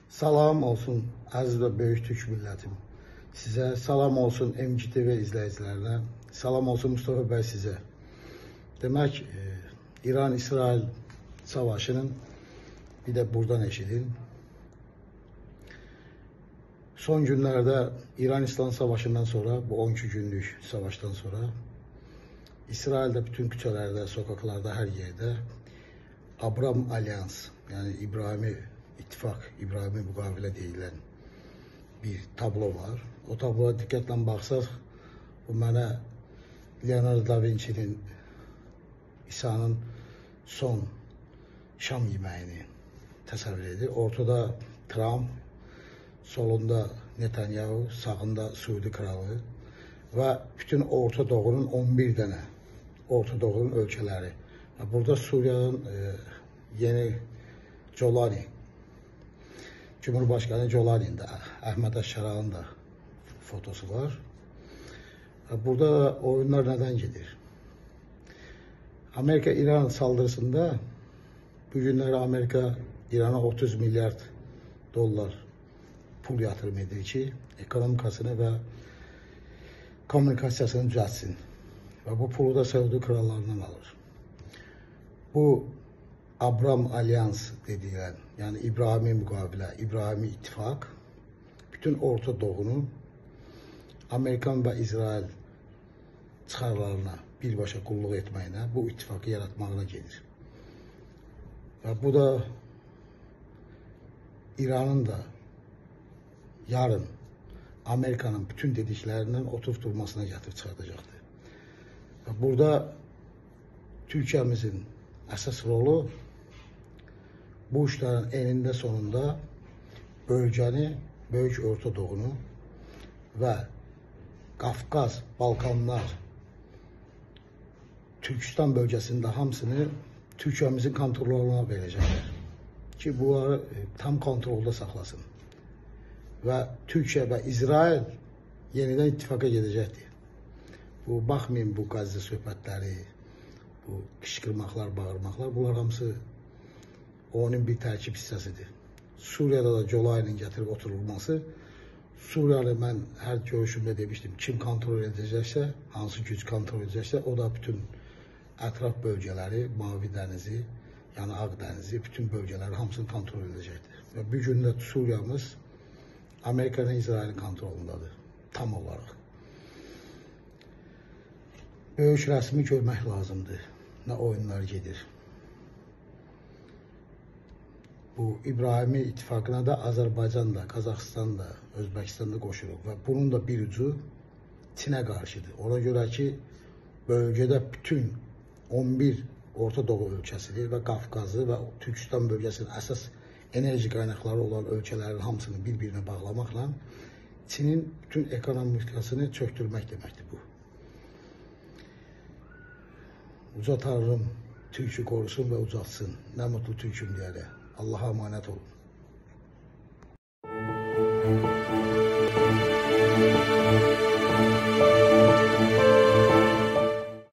Salam olsun əziz və böyük Türk millətim. Sizə salam olsun MGTV izləyicilərinə. Salam olsun Mustafa bəy sizə. Demək, İran-İsrail savaşının bir də buradan eşidin. Son günlərdə İran-İsrail savaşından sonra, bu 12 günlük savaştan sonra İsrail'də bütün küçələrdə, sokaklarda, hər yerdə Abram Alyans, yəni İbrahimi İttifak, İbrahimi müqavilə deyilən bir tablo var. O tabloya diqqətlə baxsaq, bu mənə Leonardo da Vinci'nin İsa'nın son şam yeməyini təsəvvür edir. Ortada Trump, solunda Netanyahu, sağında Suudi kralı və bütün Orta Doğu'nun 11 dənə Orta Doğu'nun ölkələri. Burada Suriyanın yeni Jolani, Cumhurbaşkanı Jolani'nin de, Ahmet Şara'nın da fotosu var. Burada oyunlar neden gelir? Amerika-İran saldırısında bugünlerde Amerika İran'a 30 milyar dolar pul yatırım edir ki, ekonomikasını ve kommunikasiyasını düzeltsin. Ve bu pulu da Saudi krallarından alır. Bu Abram Alyans dediğin, yani İbrahimi müqavilə, İbrahimi İttifak, bütün Orta Doğu'nun Amerikan ve İsrail çıxarlarına birbaşa qulluq etməyinə, bu ittifakı yaratmağına gelir. Ve bu da İran'ın da yarın Amerika'nın bütün dediklerinden oturtulmasına getirip çıkartacaktır. Ve burada Türkiye'mizin əsas rolu bu işlerin eninde sonunda bölgəni, Böyük Orta Doğu'nu ve Qafqaz, Balkanlar, Türkistan bölgesinde hamısını Türkiye'mizin kontroluna verecekler. Ki bunları tam kontrolda saxlasın. Ve Türkiye ve İsrail yeniden ittifaka gedəcəkdir. Bu, baxmayın bu Gazze söhbətləri, bu qışqırmaqlar, bağırmaqlar, bunlar hamısı onun bir tərkib hissəsidir. Suriyada da Jolani'nin gətirib oturulması, Suriyalı mən hər görüşümdə demiştim, kim kontrol edəcəksə, hansı güc kontrol edəcəksə, o da bütün ətraf bölgələri, Mavi dənizi, yəni Ağ dənizi, bütün bölgələri hamısını kontrol edəcəkdir. Və bir gündə Suriyamız Amerika'nın İsrail'in kontrolundadır, tam olarak. Böyük rəsmi görmək lazımdır, nə oyunlar gedir. Bu İbrahimi İttifakına da Azərbaycan da, Qazaxıstan da, Özbəkistan da qoşulub və bunun da bir ucu Çinə qarşıdır. Ona görə ki, bölgədə bütün 11 Orta Doğu ölkəsidir və Qafqazı və Türkistan bölgəsinin əsas enerji qaynaqları olan ölkələrin hamısını bir-birinə bağlamaqla Çinin bütün ekonomikasını çöktürmək deməkdir bu. Uca Tanrım Türk'ü korusun ve uzatsın. Ne mutlu Türk'üm diyene. Allah'a emanet olun.